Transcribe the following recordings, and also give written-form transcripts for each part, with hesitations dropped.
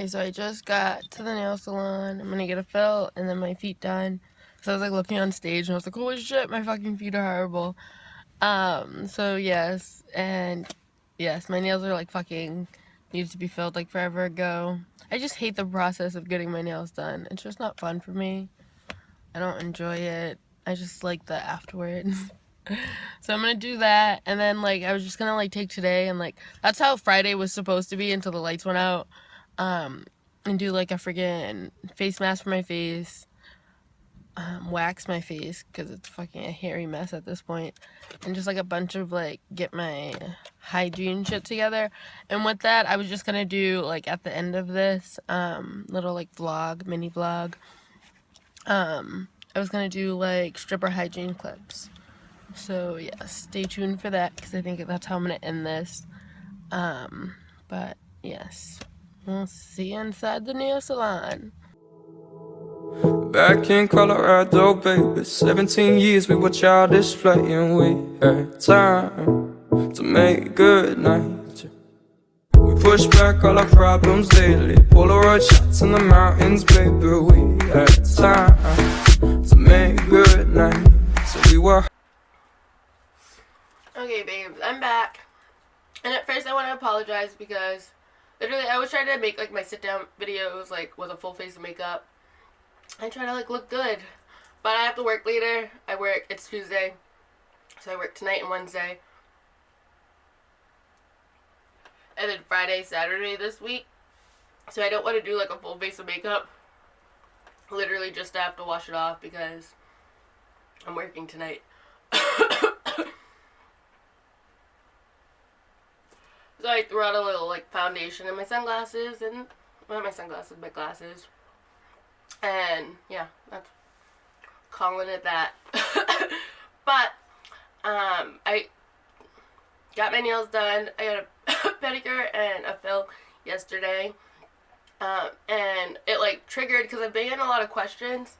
Alright, so I just got to the nail salon. I'm gonna get a fill and then my feet done. So I was like looking on stage and I was like, holy shit, my fucking feet are horrible. So yes, and yes, my nails are like fucking needed to be filled like forever ago. I just hate the process of getting my nails done. It's just not fun for me. I don't enjoy it. I just like the afterwards. So I'm gonna do that, and then like I was just gonna like take today and like that's how Friday was supposed to be until the lights went out. And do like a friggin' face mask for my face, wax my face because it's fucking a hairy mess at this point, and just like a bunch of like get my hygiene shit together. And with that, I was just gonna do like at the end of this little like vlog, mini vlog. I was gonna do like stripper hygiene clips. So yeah, stay tuned for that because I think that's how I'm gonna end this. But yes, we'll see you inside the nail salon. Back in Colorado, baby, 17 years we were childish playing. We had time to make good night. We pushed back all our problems daily, Polaroid shots in the mountains, baby. We had time to make good night. So we were. Okay, babes, I'm back. And at first I want to apologize because literally I was trying to make like my sit down videos like with a full face of makeup. I try to like look good, but I have to work later. It's Tuesday, so I work tonight and Wednesday, and then Friday, Saturday this week. So I don't want to do like a full face of makeup. Literally just have to wash it off because I'm working tonight. So I threw out a little like foundation in my sunglasses and my glasses. And yeah, that's calling it that. But I got my nails done. I got a pedicure and a fill yesterday. And it like triggered because I've been getting a lot of questions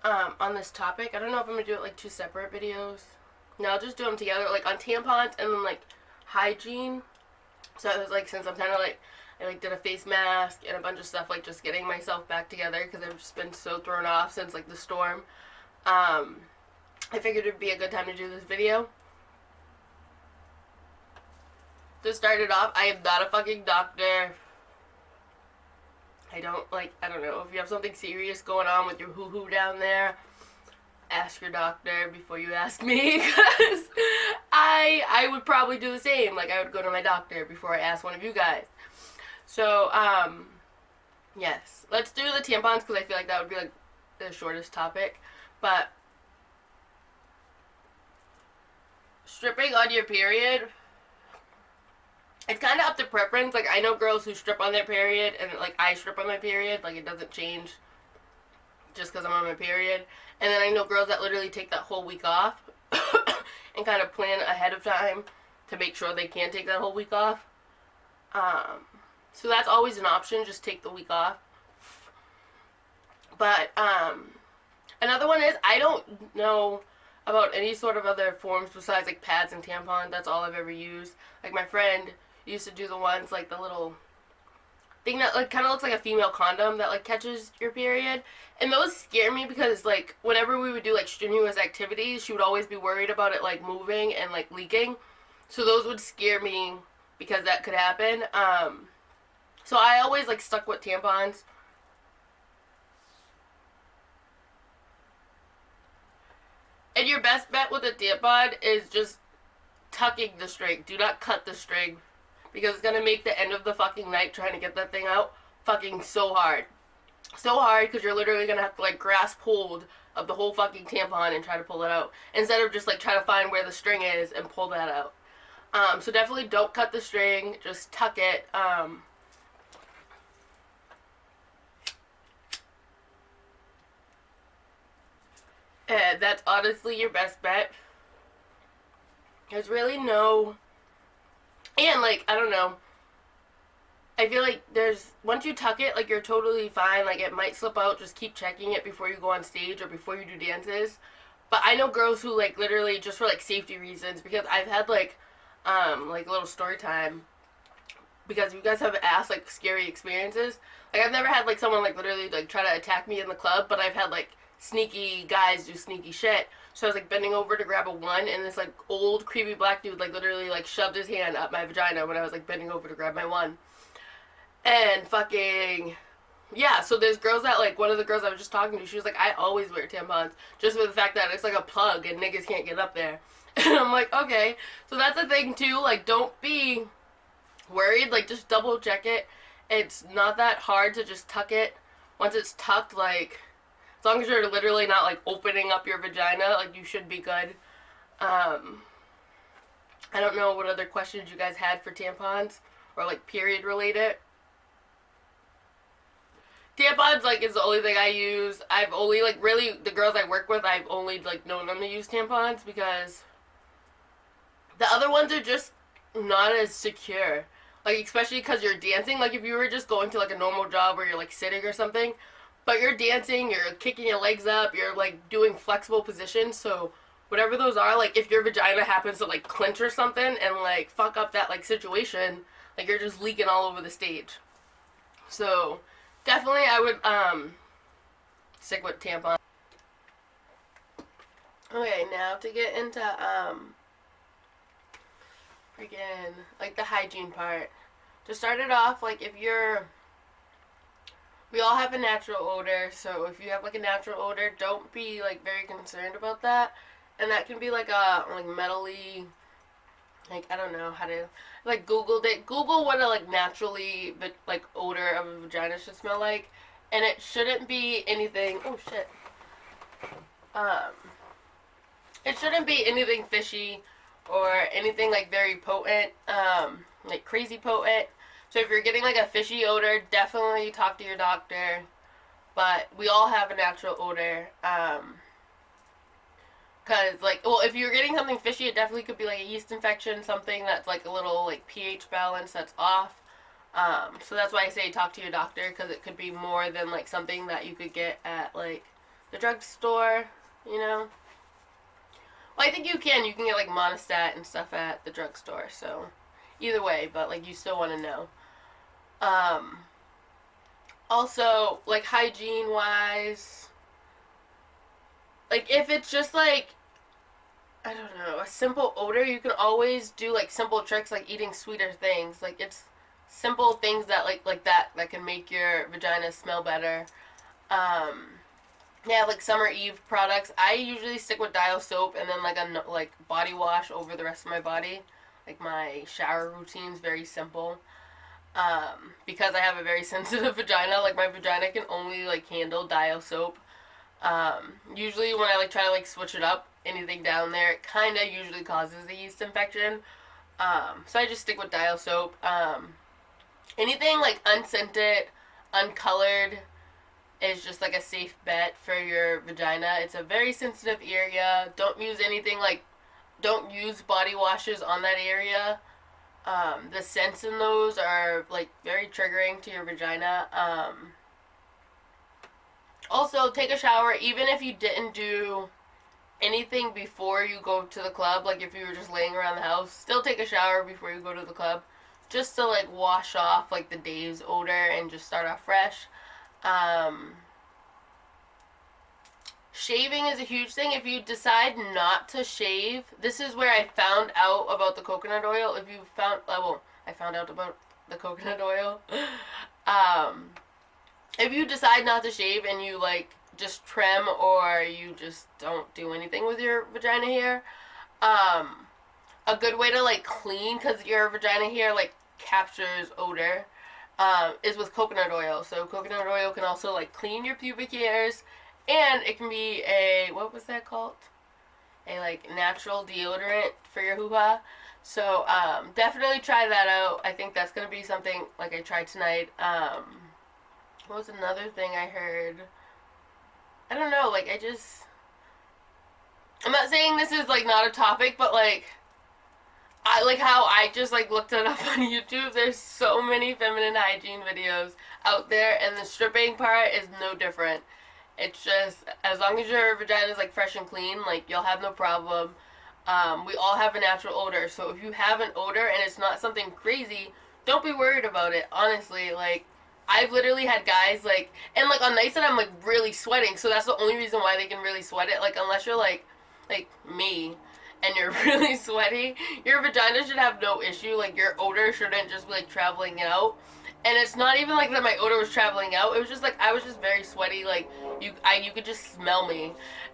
on this topic. I don't know if I'm gonna do it like two separate videos. No, I'll just do them together, like on tampons and then like hygiene. So it was like, since I'm kind of like, I like did a face mask and a bunch of stuff, like just getting myself back together because I've just been so thrown off since like the storm. I figured it'd be a good time to do this video. To start it off, I am not a fucking doctor. I don't know, if you have something serious going on with your hoo-hoo down there, ask your doctor before you ask me, because I would probably do the same. Like, I would go to my doctor before I ask one of you guys. So, yes. Let's do the tampons, because I feel like that would be, like, the shortest topic. But, stripping on your period, it's kind of up to preference. Like, I know girls who strip on their period, and, like, I strip on my period. Like, it doesn't change just because I'm on my period. And then I know girls that literally take that whole week off and kind of plan ahead of time to make sure they can take that whole week off. So that's always an option, just take the week off. But another one is, I don't know about any sort of other forms besides like pads and tampons. That's all I've ever used. Like my friend used to do the ones like the little thing that like kind of looks like a female condom that like catches your period, and those scare me because like whenever we would do like strenuous activities, she would always be worried about it like moving and like leaking, so those would scare me because that could happen. So I always like stuck with tampons. And your best bet with a tampon is just tucking the string. Do not cut the string, because it's going to make the end of the fucking night trying to get that thing out fucking so hard. So hard, because you're literally going to have to, like, grasp hold of the whole fucking tampon and try to pull it out. Instead of just, like, try to find where the string is and pull that out. So definitely don't cut the string. Just tuck it. And that's honestly your best bet. There's really no... And, like, I don't know. I feel like once you tuck it, like, you're totally fine. Like, it might slip out. Just keep checking it before you go on stage or before you do dances. But I know girls who, like, literally just for, like, safety reasons. Because I've had, like, a little story time. because you guys have asked like scary experiences. Like I've never had like someone like literally like try to attack me in the club, but I've had like sneaky guys do sneaky shit. So I was like bending over to grab a one, and this like old creepy black dude like literally like shoved his hand up my vagina when I was like bending over to grab my one. And fucking yeah, so there's girls that like, one of the girls I was just talking to, she was like, I always wear tampons just for the fact that it's like a plug and niggas can't get up there. And I'm like, okay. So that's a thing too, like don't be worried, like just double check it. It's not that hard to just tuck it. Once it's tucked, like as long as you're literally not like opening up your vagina, like you should be good. I don't know what other questions you guys had for tampons or like period related. Tampons, like, is the only thing I use. I've only, like, really, the girls I work with, I've only, like, known them to use tampons because the other ones are just not as secure. Like, especially because you're dancing. Like, if you were just going to, like, a normal job where you're, like, sitting or something, but you're dancing, you're kicking your legs up, you're, like, doing flexible positions, so whatever those are, like, if your vagina happens to, like, clench or something and, like, fuck up that, like, situation, like, you're just leaking all over the stage. So definitely, I would, stick with tampons. Okay, now to get into, freaking, like, the hygiene part. To start it off, like, we all have a natural odor, so if you have, like, a natural odor, don't be, like, very concerned about that. And that can be, like, a, like, metally, like, I don't know how to, like, Googled it. Google what a, like, naturally, like, odor of a vagina should smell like. And it shouldn't be anything, oh, shit. It shouldn't be anything fishy or anything, like, very potent, like, crazy potent. So if you're getting, like, a fishy odor, definitely talk to your doctor. But we all have a natural odor, because, like, well, if you're getting something fishy, it definitely could be, like, a yeast infection, something that's, like, a little, like, pH balance that's off. So that's why I say talk to your doctor, because it could be more than, like, something that you could get at, like, the drugstore, you know? Well, I think you can. You can get, like, Monistat and stuff at the drugstore, so either way, but, like, you still want to know. Also, like, hygiene-wise, like, if it's just, like, I don't know, a simple odor, you can always do, like, simple tricks, like eating sweeter things. Like, it's simple things that, like that can make your vagina smell better. Yeah, like, Summer Eve products. I usually stick with Dial soap and then, like, a, like, body wash over the rest of my body. Like, my shower routine's very simple. Because I have a very sensitive vagina, like, my vagina can only, like, handle Dial soap. Usually when I, like, try to, like, switch it up, anything down there, it kind of usually causes a yeast infection. So I just stick with Dial soap. Anything, like, unscented, uncolored is just, like, a safe bet for your vagina. It's a very sensitive area. Don't use anything, like, don't use body washes on that area. The scents in those are, like, very triggering to your vagina. Also, take a shower, even if you didn't do anything before you go to the club. Like, if you were just laying around the house, still take a shower before you go to the club. Just to, like, wash off, like, the day's odor and just start off fresh. Shaving is a huge thing. If you decide not to shave, this is where I found out about the coconut oil. If you found, I found out about the coconut oil. If you decide not to shave and you, like, just trim or you just don't do anything with your vagina hair, a good way to, like, clean, because your vagina hair, like, captures odor, is with coconut oil. So coconut oil can also, like, clean your pubic hairs, and it can be a, what was that called? A, like, natural deodorant for your hoo-ha. So, definitely try that out. I think that's going to be something, like, I tried tonight. What was another thing I heard? I don't know, like, I'm not saying this is, like, not a topic, but, like, I like how I just, like, looked it up on YouTube. There's so many feminine hygiene videos out there, and the stripping part is no different. It's just, as long as your vagina is, like, fresh and clean, like, you'll have no problem. We all have a natural odor, so if you have an odor and it's not something crazy, don't be worried about it, honestly. Like, I've literally had guys, like, and, like, on nights that I'm, like, really sweating, so that's the only reason why they can really sweat it. Like, unless you're, like me, and you're really sweaty, your vagina should have no issue. Like, your odor shouldn't just be, like, traveling out. And it's not even, like, that my odor was traveling out. It was just, like, I was just very sweaty. Like, you could just smell me.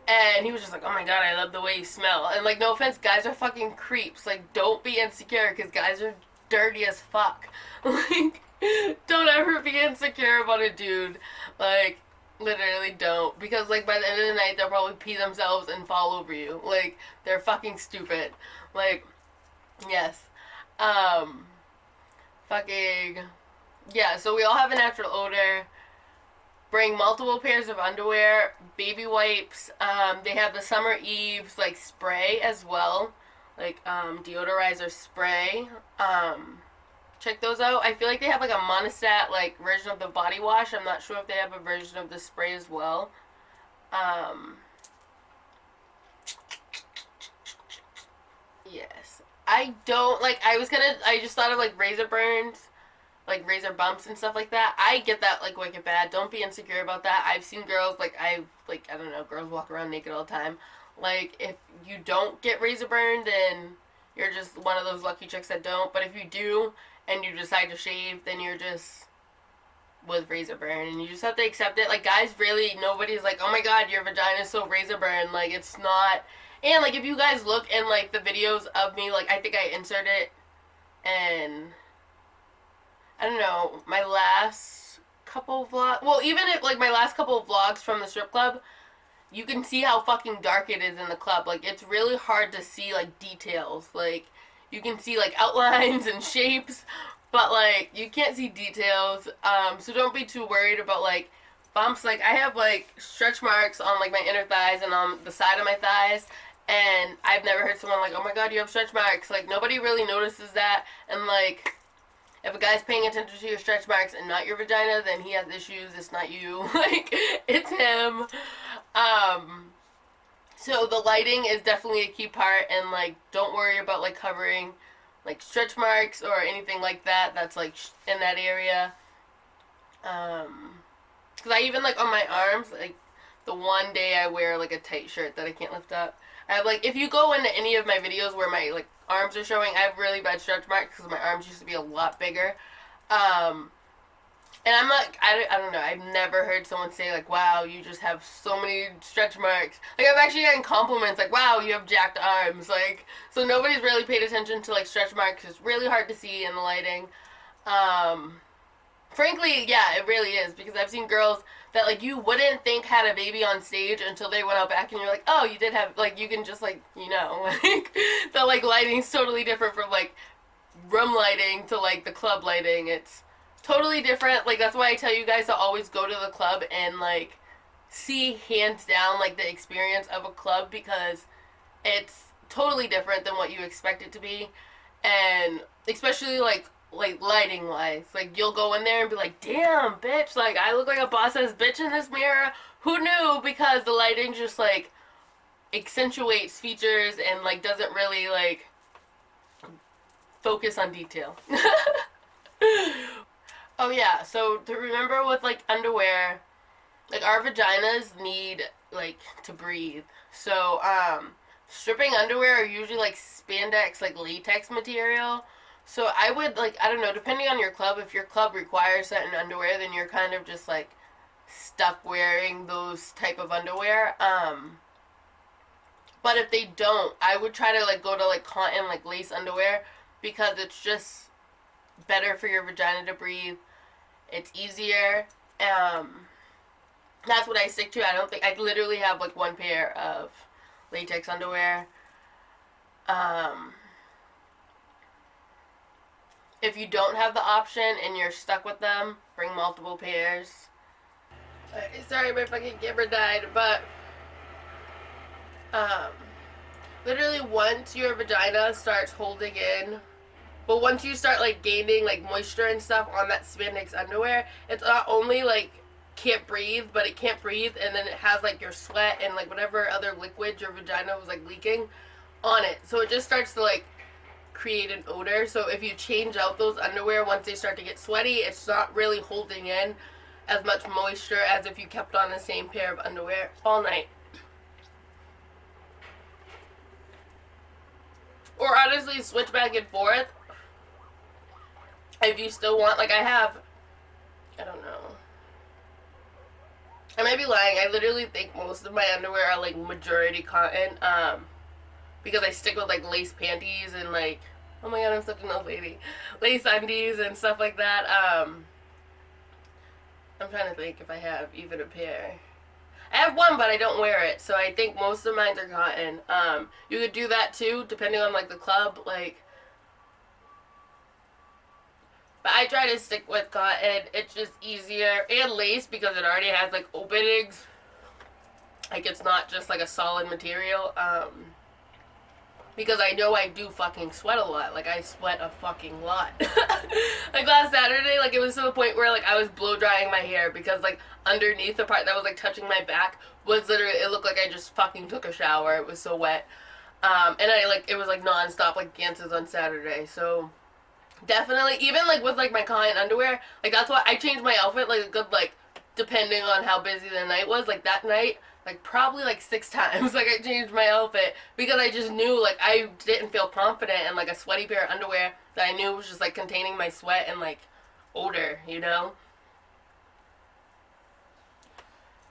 And he was just like, oh, my God, I love the way you smell. And, like, no offense, guys are fucking creeps. Like, don't be insecure, because guys are dirty as fuck. Like, don't ever be insecure about a dude. Like, literally don't. Because, like, by the end of the night, they'll probably pee themselves and fall over you. Like, they're fucking stupid. Like, yes. Fucking, yeah, so we all have a natural odor. Bring multiple pairs of underwear, baby wipes. They have the Summer Eves, like, spray as well. Like, deodorizer spray. Check those out. I feel like they have, like, a monostat, like, version of the body wash. I'm not sure if they have a version of the spray as well. Yes. I don't, like, I just thought of, like, razor burns, like, razor bumps and stuff like that. I get that, like, wicked bad. Don't be insecure about that. I've seen girls, like, I don't know, girls walk around naked all the time. Like, if you don't get razor burned, then you're just one of those lucky chicks that don't. But if you do, and you decide to shave, then you're just with razor burn, and you just have to accept it. Like, guys, really, nobody's like, oh my God, your vagina is so razor burn. Like, it's not. And, like, if you guys look in, like, the videos of me, like, I think I inserted it, and I don't know, my last couple of vlogs, well, even if, like, my last couple of vlogs from the strip club, you can see how fucking dark it is in the club. Like, it's really hard to see, like, details. Like, you can see, like, outlines and shapes, but, like, you can't see details. So don't be too worried about, like, bumps. Like, I have, like, stretch marks on, like, my inner thighs and on the side of my thighs, and I've never heard someone like, oh my God, you have stretch marks. Like, nobody really notices that, and, like, if a guy's paying attention to your stretch marks and not your vagina, then he has issues. It's not you. Like, it's him. So the lighting is definitely a key part, and, like, don't worry about, like, covering, like, stretch marks or anything like that that's, like, in that area. Because I even, like, on my arms, like, the one day I wear, like, a tight shirt that I can't lift up, I have, like, if you go into any of my videos where my, like, arms are showing, I have really bad stretch marks because my arms used to be a lot bigger. And I'm like, I don't know, I've never heard someone say, like, wow, you just have so many stretch marks. Like, I've actually gotten compliments, like, wow, you have jacked arms. Like, so nobody's really paid attention to, like, stretch marks. It's really hard to see in the lighting. Frankly, yeah, it really is, because I've seen girls that, like, you wouldn't think had a baby on stage until they went out back, and you're like, oh, you did have, like, you can just, like, you know, like, the, like, lighting's totally different from, like, room lighting to, like, the club lighting. It's totally different. Like, that's why I tell you guys to always go to the club and, like, see hands down, like, the experience of a club, because it's totally different than what you expect it to be. And especially, like lighting wise, like, you'll go in there and be like, damn, bitch, like, I look like a boss ass bitch in this mirror. Who knew? Because the lighting just, like, accentuates features and, like, doesn't really, like, focus on detail. Oh yeah, so to remember with, like, underwear, like, our vaginas need, like, to breathe. So stripping underwear are usually, like, spandex, like, latex material. So I would, like, I don't know, depending on your club, if your club requires certain underwear, then you're kind of just, like, stuck wearing those type of underwear. But if they don't, I would try to, like, go to, like, cotton, like, lace underwear, because it's just better for your vagina to breathe. It's easier. That's what I stick to. I literally have, like, one pair of latex underwear. If you don't have the option and you're stuck with them, bring multiple pairs. Sorry, my fucking camera died, but literally once your vagina starts holding in, but once you start, like, gaining, like, moisture and stuff on that spandex underwear, it's not only, like, can't breathe, but it can't breathe, and then it has, like, your sweat and, like, whatever other liquid your vagina was, like, leaking on it. So it just starts to, like, create an odor. So if you change out those underwear once they start to get sweaty, it's not really holding in as much moisture as if you kept on the same pair of underwear all night. Or honestly, switch back and forth. If you still want, like I don't know. I might be lying. I literally think most of my underwear are like majority cotton. Because I stick with like lace panties and like, oh my god, I'm such an old lady. Lace undies and stuff like that. I'm trying to think if I have even a pair. I have one, but I don't wear it, so I think most of mine are cotton. You could do that too, depending on like the club, like. But I try to stick with cotton. It's just easier, and lace because it already has like openings. Like it's not just like a solid material. Because I know I do fucking sweat a lot. Like, I sweat a fucking lot. Like, last Saturday, like, it was to the point where, like, I was blow-drying my hair because, like, underneath the part that was, like, touching my back was literally, it looked like I just fucking took a shower. It was so wet. And I, like, it was, like, non-stop, like, dances on Saturday. So, definitely, even, like, with, like, my cotton underwear, like, that's why I changed my outfit, like, a good, like, depending on how busy the night was. Like, that night, like, probably, like, 6 times, like, I changed my outfit because I just knew, like, I didn't feel confident in, like, a sweaty pair of underwear that I knew was just, like, containing my sweat and, like, odor, you know?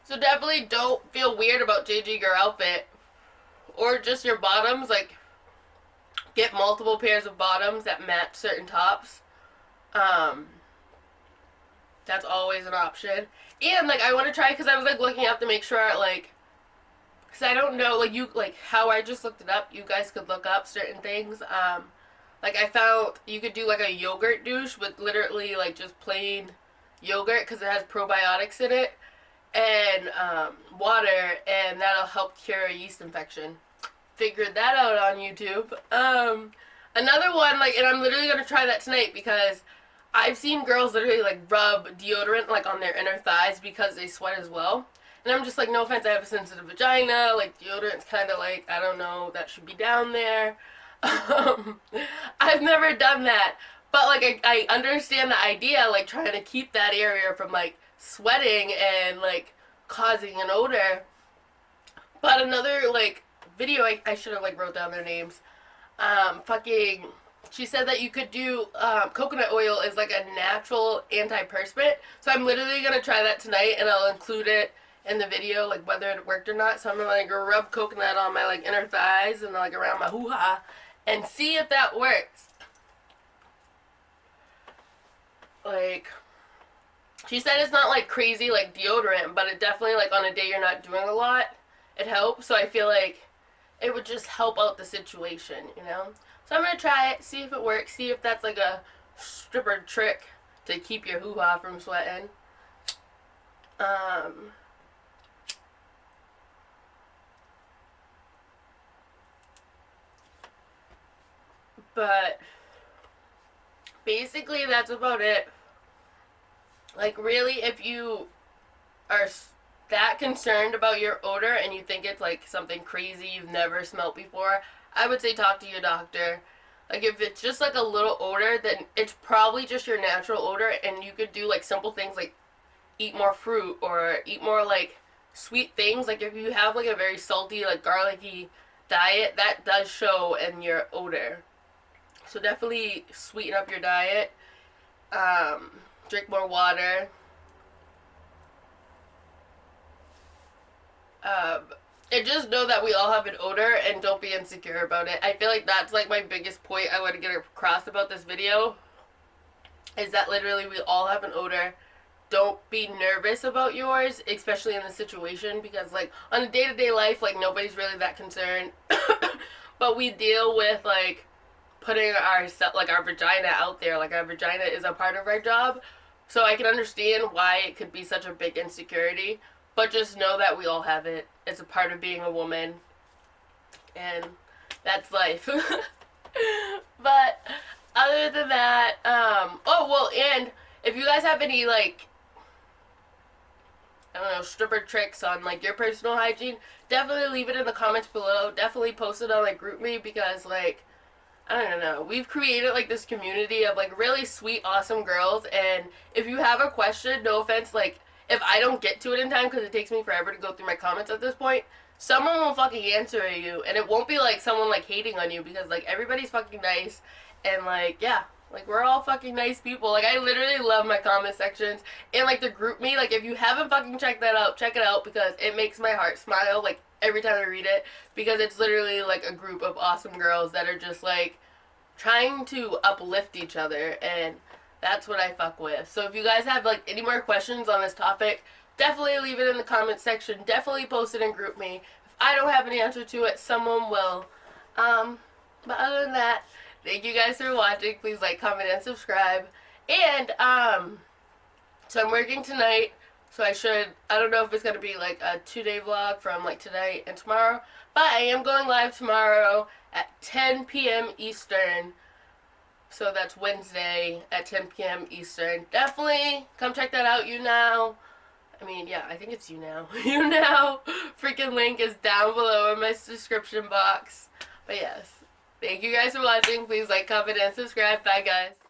So definitely don't feel weird about changing your outfit or just your bottoms. Like, get multiple pairs of bottoms that match certain tops. That's always an option. And, like, I want to try, because I was, like, looking up to make sure, like, because I don't know, like, you, like, how I just looked it up, you guys could look up certain things. Like, I found you could do, like, a yogurt douche with literally, like, just plain yogurt, because it has probiotics in it, and, water, and that'll help cure a yeast infection. Figured that out on YouTube. Another one, like, and I'm literally going to try that tonight, because I've seen girls literally, like, rub deodorant, like, on their inner thighs because they sweat as well. And I'm just like, no offense, I have a sensitive vagina. Like, deodorant's kind of like, I don't know, that should be down there. I've never done that. But, like, I understand the idea, like, trying to keep that area from, like, sweating and, like, causing an odor. But another, like, video, I should have, like, wrote down their names. She said that you could do, coconut oil is like a natural antiperspirant. So I'm literally going to try that tonight, and I'll include it in the video, like, whether it worked or not. So I'm going to, like, rub coconut on my, like, inner thighs and, like, around my hoo-ha and see if that works. Like, she said it's not, like, crazy, like, deodorant, but it definitely, like, on a day you're not doing a lot, it helps. So I feel like it would just help out the situation, you know? So I'm going to try it, see if it works, see if that's like a stripper trick to keep your hoo-ha from sweating. But basically that's about it. Like, really, if you are that concerned about your odor and you think it's like something crazy you've never smelled before, I would say talk to your doctor. Like, if it's just like a little odor, then it's probably just your natural odor, and you could do like simple things like eat more fruit or eat more like sweet things. Like, if you have like a very salty, like garlicky diet, that does show in your odor. So definitely sweeten up your diet. Drink more water. And just know that we all have an odor, and don't be insecure about it. I feel like that's like my biggest point I want to get across about this video, is that literally we all have an odor. Don't be nervous about yours, especially in this situation, because like on a day-to-day life, like nobody's really that concerned. But we deal with like putting our vagina out there. Like, our vagina is a part of our job. So I can understand why it could be such a big insecurity. But just know that we all have it. It's a part of being a woman. And that's life. But other than that, and if you guys have any, like, I don't know, stripper tricks on, like, your personal hygiene, definitely leave it in the comments below. Definitely post it on, like, GroupMe, because, like, I don't know. We've created like this community of like really sweet, awesome girls, and if you have a question, no offense, like if I don't get to it in time because it takes me forever to go through my comments at this point, someone will fucking answer you, and it won't be like someone like hating on you because like everybody's fucking nice, and like yeah. Like, we're all fucking nice people. Like, I literally love my comment sections. And, like, the group me, like, if you haven't fucking checked that out, check it out because it makes my heart smile, like, every time I read it. Because it's literally, like, a group of awesome girls that are just, like, trying to uplift each other. And that's what I fuck with. So, if you guys have, like, any more questions on this topic, definitely leave it in the comment section. Definitely post it in group me. If I don't have an answer to it, someone will. But other than that, thank you guys for watching. Please like, comment, and subscribe. And, so I'm working tonight. So I don't know if it's going to be like a 2-day vlog from like tonight and tomorrow. But I am going live tomorrow at 10 p.m. Eastern. So that's Wednesday at 10 p.m. Eastern. Definitely come check that out, you now. I mean, yeah, I think it's you now. You now. Freaking link is down below in my description box. But yes. Thank you guys for watching. Please like, comment, and subscribe. Bye, guys.